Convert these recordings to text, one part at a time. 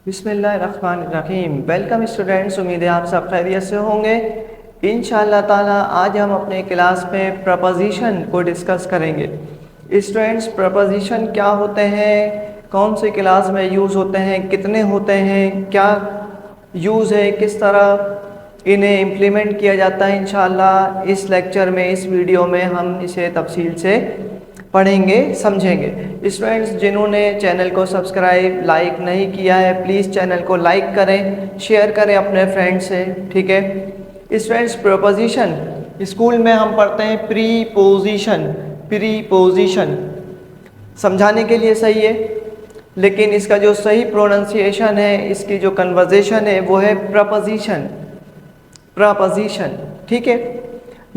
बिस्मिल्लाहिर्रहमानिर्रहीम। Welcome students, उम्मीद है आप सब खैरियत से होंगे। इंशाअल्लाह ताला आज हम अपने क्लास में प्रपोजिशन को डिस्कस करेंगे। स्टूडेंट्स, प्रपोजिशन क्या होते हैं, कौन से क्लास में यूज़ होते हैं, कितने होते हैं, क्या यूज़ है, किस तरह इन्हें इम्प्लीमेंट किया जाता है, इंशाअल्लाह इस लेक्चर में, इस वीडियो में हम इसे तफसील से पढ़ेंगे, समझेंगे। स्टूडेंट्स, जिन्होंने चैनल को सब्सक्राइब लाइक नहीं किया है, प्लीज़ चैनल को लाइक करें, शेयर करें अपने फ्रेंड से, ठीक है। स्टूडेंट्स, प्रीपोजिशन स्कूल में हम पढ़ते हैं प्रीपोजिशन। प्रीपोजिशन समझाने के लिए सही है, लेकिन इसका जो सही प्रोनाउंसिएशन है, इसकी जो कन्वर्जेशन है, वो है प्रपोजिशन। प्रपोजिशन, ठीक है।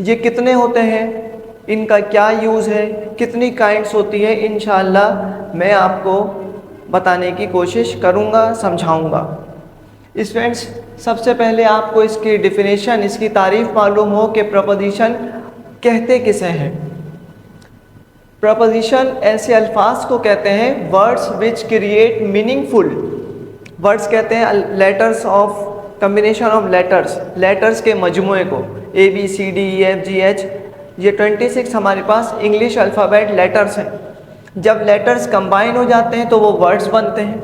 ये कितने होते हैं, इनका क्या यूज़ है, कितनी काइंड्स होती है, इंशाअल्लाह मैं आपको बताने की कोशिश करूँगा, समझाऊँगा। स्टूडेंट्स, सबसे पहले आपको इसकी डिफिनेशन, इसकी तारीफ़ मालूम हो कि प्रपोजिशन कहते किसे हैं। प्रपोजिशन ऐसे अल्फाज को कहते हैं words which create meaningful. Words कहते हैं letters of combination of letters के मजमूए को, ABCDEFGH, ये 26 हमारे पास इंग्लिश अल्फ़ाबेट लेटर्स हैं। जब लेटर्स कंबाइन हो जाते हैं तो वो वर्ड्स बनते हैं,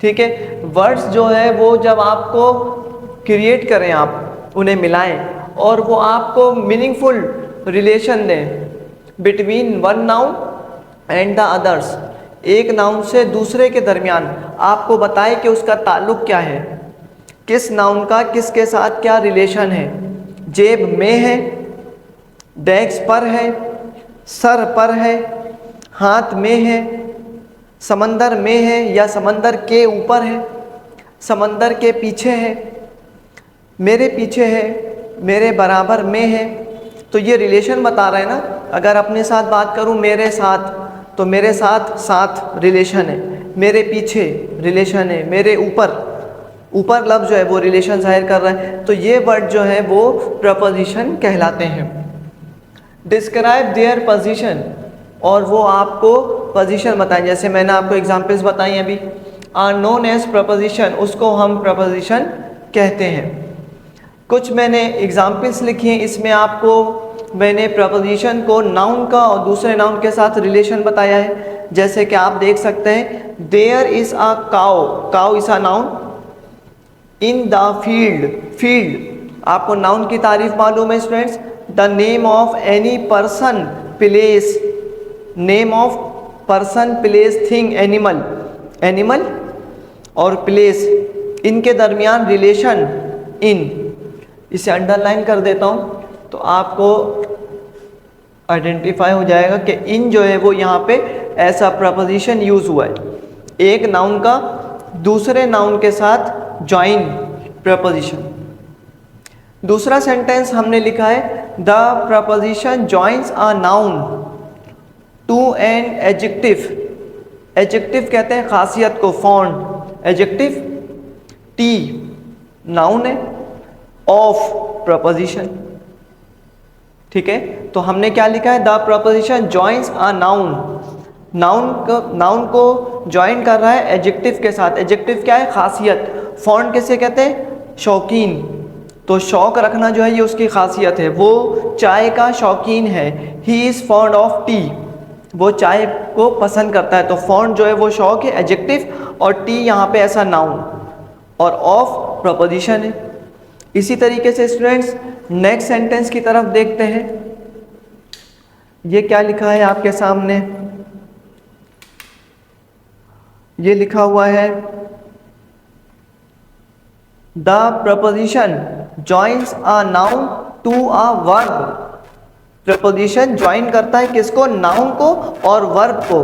ठीक है। वर्ड्स जो है वो जब आपको क्रिएट करें, आप उन्हें मिलाएं और वो आपको मीनिंगफुल रिलेशन दें between one noun and the others, एक नाउन से दूसरे के दरमियान आपको बताए कि उसका ताल्लुक़ क्या है, किस नाउन का किसके साथ क्या रिलेशन है। जेब में है, डेस्क पर है, सर पर है, हाथ में है, समंदर में है या समंदर के ऊपर है, समंदर के पीछे है, मेरे पीछे है, मेरे बराबर में है। तो ये रिलेशन बता रहा है ना। अगर अपने साथ बात करूं, मेरे साथ, तो मेरे साथ साथ रिलेशन है, मेरे पीछे रिलेशन है, मेरे ऊपर, ऊपर लफ्ज़ जो है वो रिलेशन जाहिर कर रहा है। तो ये वर्ड जो है वो प्रपोजिशन कहलाते हैं। डिस्क्राइब देयर पोजीशन, और वो आपको पोजीशन बताएं। जैसे मैंने आपको एग्जांपल्स बताई अभी, आर नोन एज प्रपोजिशन, उसको हम प्रपोजिशन कहते हैं। कुछ मैंने एग्जांपल्स लिखी हैं, इसमें आपको मैंने प्रपोजिशन को नाउन का और दूसरे नाउन के साथ रिलेशन बताया है। जैसे कि आप देख सकते हैं, there is a cow, cow is a noun, in the field, field आपको नाउन की तारीफ मालूम है students. The name of any person, place, name of person, place, thing, animal, animal और प्लेस, इनके दरमियान रिलेशन इन, इसे अंडरलाइन कर देता हूँ तो आपको आइडेंटिफाई हो जाएगा कि इन जो है वो यहाँ पे ऐसा प्रपोजिशन यूज़ हुआ है, एक नाउन का दूसरे नाउन के साथ जॉइन प्रपोजिशन। दूसरा सेंटेंस हमने लिखा है, the preposition joins a noun to an adjective. Adjective कहते हैं खासियत को, फॉन्ट, एडजेक्टिव। टी नाउन है, ऑफ प्रपोजिशन, ठीक है। तो हमने क्या लिखा है, the preposition joins a noun, noun को ज्वाइन कर रहा है एडजेक्टिव के साथ। एडजेक्टिव क्या है, खासियत। फॉन्ट किसे कहते हैं, शौकीन। तो शौक रखना जो है ये उसकी खासियत है। वो चाय का शौकीन है, he is fond of T, वो चाय को पसंद करता है। तो फॉन्ट जो है वो शौक है, एडजेक्टिव, और टी यहाँ पे ऐसा नाउन, और ऑफ प्रपोजिशन है। इसी तरीके से स्टूडेंट्स नेक्स्ट सेंटेंस की तरफ देखते हैं। ये क्या लिखा है आपके सामने, ये लिखा हुआ है, the preposition joins a noun to a verb. Preposition join करता है किसको, नाउन को और वर्ब को।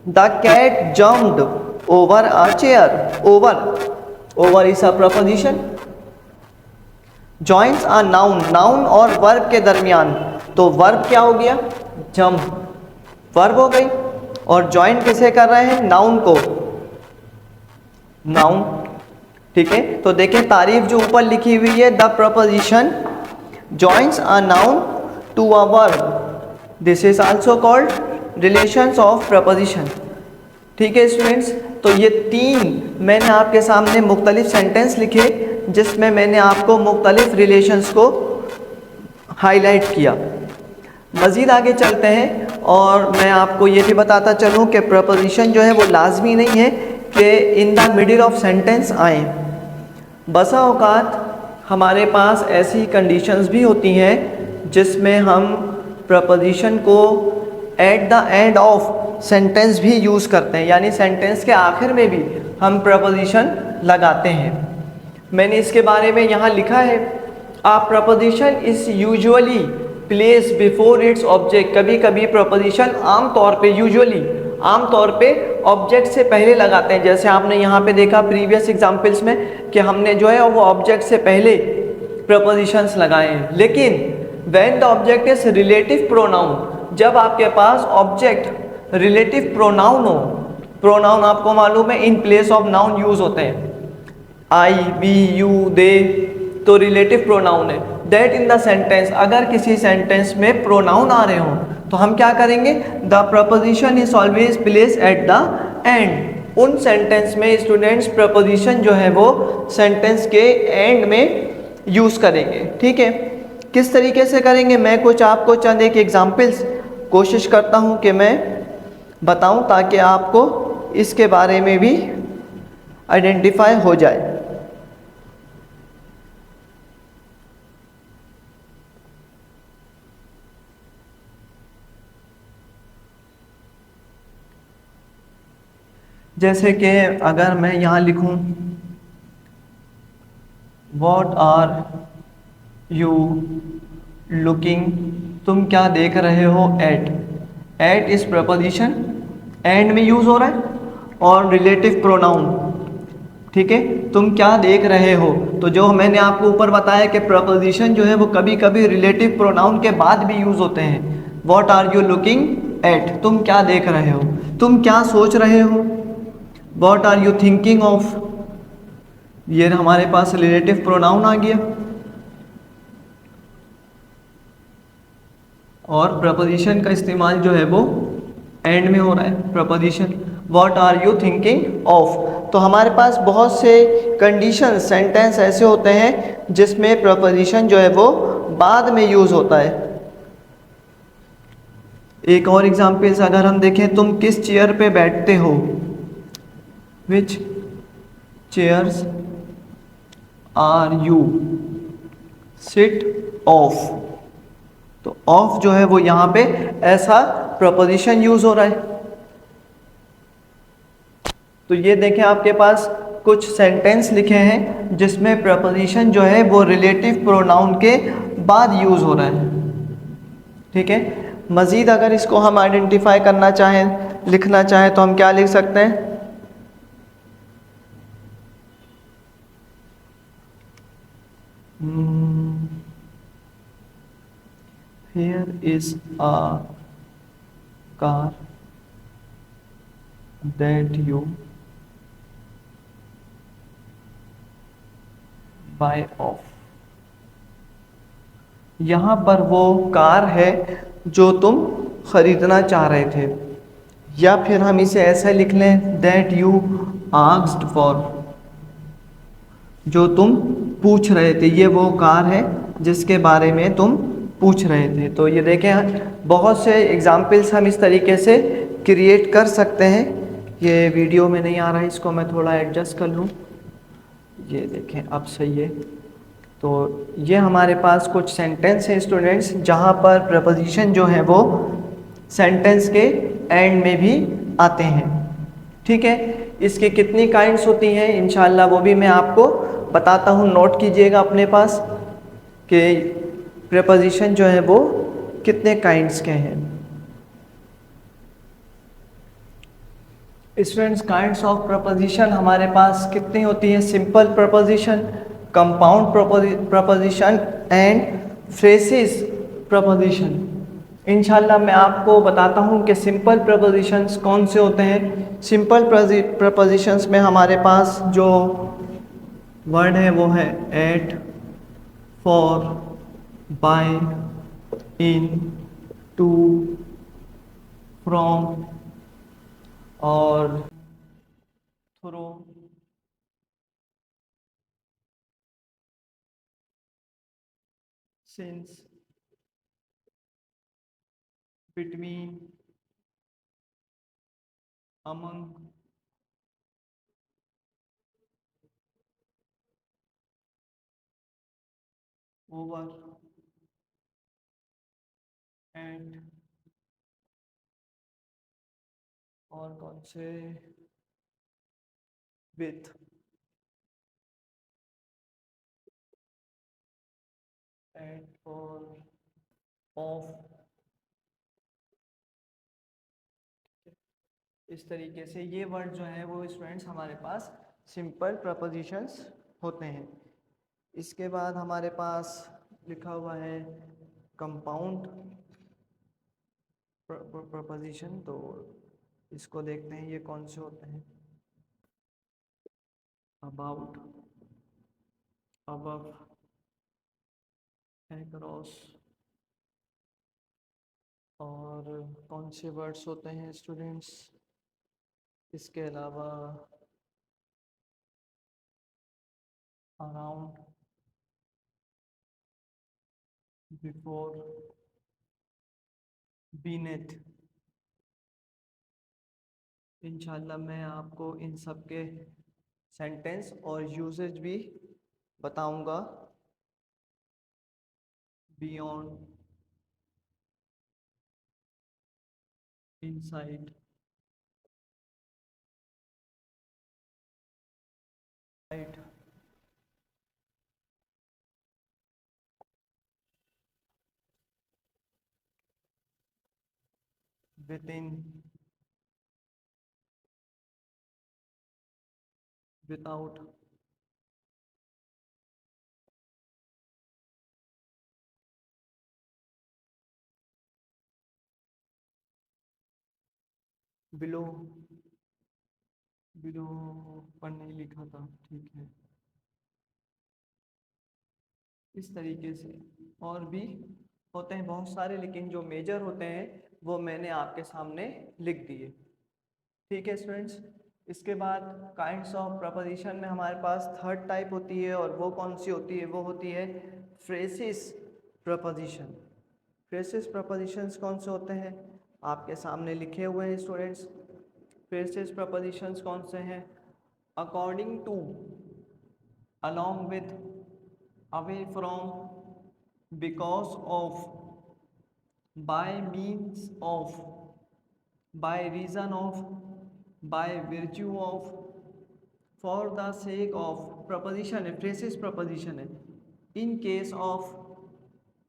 The cat jumped over a chair, over, over is a preposition. Joins a noun, noun और वर्ब के दरमियान, तो वर्ब क्या हो गया, जम्प, वर्ब हो गई, और ज्वाइन किसे कर रहे हैं, नाउन को, नाउन, ठीक है। तो देखें तारीफ जो ऊपर लिखी हुई है, the preposition joins a noun to a verb, this is also called relations of preposition, ठीक है स्टूडेंट्स। तो ये 3 मैंने आपके सामने मुख्तलिफ सेंटेंस लिखे जिसमें मैंने आपको मुख्तलिफ रिलेशंस को हाईलाइट किया। मज़ीद आगे चलते हैं और मैं आपको ये भी बताता चलूँ कि प्रपोजिशन जो है वो लाजमी नहीं है कि in the middle of sentence आए। बसा औकात हमारे पास ऐसी कंडीशंस भी होती हैं जिसमें हम प्रपोजिशन को at the end of sentence भी यूज़ करते हैं, यानी सेंटेंस के आखिर में भी हम प्रपोजिशन लगाते हैं। मैंने इसके बारे में यहाँ लिखा है, a preposition is usually place before its object. कभी कभी प्रपोजिशन आमतौर पे आमतौर पे ऑब्जेक्ट से पहले लगाते हैं। जैसे आपने यहाँ पे देखा प्रीवियस एग्जाम्पल्स में कि हमने जो है वो ऑब्जेक्ट से पहले प्रपोजिशंस लगाए हैं। लेकिन when the object is relative pronoun, जब आपके पास ऑब्जेक्ट रिलेटिव प्रोनाउन हो, प्रोनाउन आपको मालूम है in place of noun use होते हैं, आई, वी, यू, दे, तो रिलेटिव प्रोनाउन है। दैट इन द सेंटेंस, अगर किसी सेंटेंस में प्रोनाउन आ रहे हों तो हम क्या करेंगे, the preposition is always place at the end. उन सेंटेंस में स्टूडेंट्स प्रपोजिशन जो है वो सेंटेंस के एंड में यूज़ करेंगे। ठीक है, किस तरीके से करेंगे मैं कुछ आपको चंद एक एग्जाम्पल्स कोशिश करता हूँ कि मैं बताऊँ ताकि आपको इसके बारे में भी आइडेंटिफाई हो जाए। जैसे कि अगर मैं यहाँ लिखूं व्हाट आर यू लुकिंग, तुम क्या देख रहे हो एट। एट इस प्रपोजिशन एंड में यूज हो रहा है और रिलेटिव प्रोनाउन। ठीक है, तुम क्या देख रहे हो, तो जो मैंने आपको ऊपर बताया कि प्रपोजिशन जो है वो कभी कभी रिलेटिव प्रोनाउन के बाद भी यूज होते हैं। What are you looking at, तुम क्या देख रहे हो, तुम क्या सोच रहे हो। What are you thinking of, ये हमारे पास रिलेटिव प्रोनाउन आ गया और प्रपोजिशन का इस्तेमाल जो है वो एंड में हो रहा है preposition. What are you thinking of, तो हमारे पास बहुत से कंडीशन सेंटेंस ऐसे होते हैं जिसमें प्रपोजिशन जो है वो बाद में यूज होता है। एक और एग्जाम्पल्स अगर हम देखें, तुम किस चेयर पे बैठते हो, which chairs are you sit of, तो ऑफ जो है वो यहाँ पे ऐसा प्रपोजिशन यूज हो रहा है। तो ये देखें आपके पास कुछ सेंटेंस लिखे हैं जिसमें प्रपोजिशन जो है वो रिलेटिव प्रोनाउन के बाद यूज हो रहा है। ठीक है, मज़ीद अगर इसको हम आइडेंटिफाई करना चाहें, लिखना चाहें, तो हम क्या लिख सकते हैं, here is a car that you buy off। यहाँ पर वो कार है जो तुम खरीदना चाह रहे थे, या फिर हम इसे ऐसा लिख लें that you asked for, जो तुम पूछ रहे थे, ये वो कार है जिसके बारे में तुम पूछ रहे थे। तो ये देखें बहुत से एग्जाम्पल्स हम इस तरीके से क्रिएट कर सकते हैं। ये वीडियो में नहीं आ रहा है, इसको मैं थोड़ा एडजस्ट कर लूँ। ये देखें अब सही है। तो ये हमारे पास कुछ सेंटेंस हैं स्टूडेंट्स जहाँ पर प्रपोजिशन जो है वो सेंटेंस के एंड में भी आते हैं। ठीक है, इसकी कितनी काइंड्स होती हैं इंशाल्लाह वो भी मैं आपको बताता हूँ। नोट कीजिएगा अपने पास कि प्रपोजिशन जो है वो कितने काइंड्स के हैं। स्टूडेंट्स, काइंड्स ऑफ प्रपोजिशन हमारे पास कितनी होती है, simple preposition, compound preposition and phrases preposition. इंशाल्लाह मैं आपको बताता हूँ कि सिंपल प्रपोजिशंस कौन से होते हैं। सिंपल प्रपोजिशंस में हमारे पास जो वर्ड है वो है at, for, by, in, to, from और since, between, among, over, and, और कौन से, विथ, एंड, और, ऑफ। इस तरीके से ये वर्ड जो है वो स्टूडेंट्स हमारे पास सिंपल प्रपोजिशंस होते हैं। इसके बाद हमारे पास लिखा हुआ है कंपाउंड प्रपोजिशन, तो इसको देखते हैं ये कौन से होते हैं। अबाउट, अबव, अक्रॉस, और कौन से वर्ड्स होते हैं स्टूडेंट्स इसके अलावा, अराउंड, बिफोर, बीनेथ। इंशाल्लाह मैं आपको इन सब के सेंटेंस और यूसेज भी बताऊंगा। Beyond, inside, right, with in, without, below, below पर नहीं लिखा था, ठीक है। इस तरीके से और भी होते हैं बहुत सारे, लेकिन जो मेजर होते हैं वो मैंने आपके सामने लिख दिए। ठीक है स्टूडेंट्स। इसके बाद काइंड्स ऑफ प्रपोजिशन में हमारे पास थर्ड टाइप होती है, और वो कौन सी होती है, वो होती है फ्रेसिस प्रपोजिशन। फ्रेसिस प्रपोजिशंस कौन से होते हैं आपके सामने लिखे हुए हैं स्टूडेंट्स। फ्रेसिस प्रपोजिशंस कौन से हैं? According to, along with, away from, because of, by means of, by reason of, by virtue of, for the sake of। Preposition है, फ्रेसिस प्रपोजिशन है। In case of,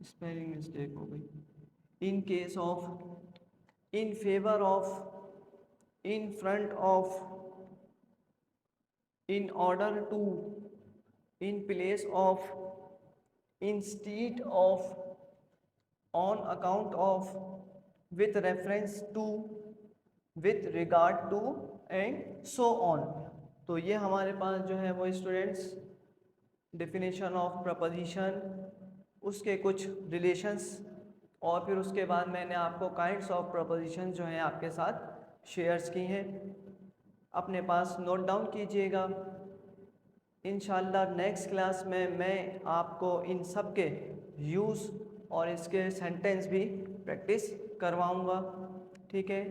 spelling mistake हो गई, in case of, in favour of, in front of, in order to, in place of, instead of, on account of, with reference to, with regard to, and so on। तो ये हमारे पास जो है वो students definition of preposition, उसके कुछ relations, और फिर उसके बाद मैंने आपको काइंड्स ऑफ प्रपोजिशन जो हैं आपके साथ शेयर्स की हैं। अपने पास नोट डाउन कीजिएगा। इंशाल्लाह नेक्स्ट क्लास में मैं आपको इन सब के यूज़ और इसके सेंटेंस भी प्रैक्टिस करवाऊंगा। ठीक है,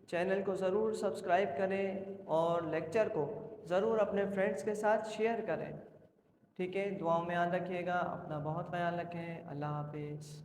चैनल को ज़रूर सब्सक्राइब करें और लेक्चर को ज़रूर अपने फ्रेंड्स के साथ शेयर करें। ठीक है, दुआओं में याद रखिएगा, अपना बहुत ख्याल रखें। अल्लाह हाफिज़।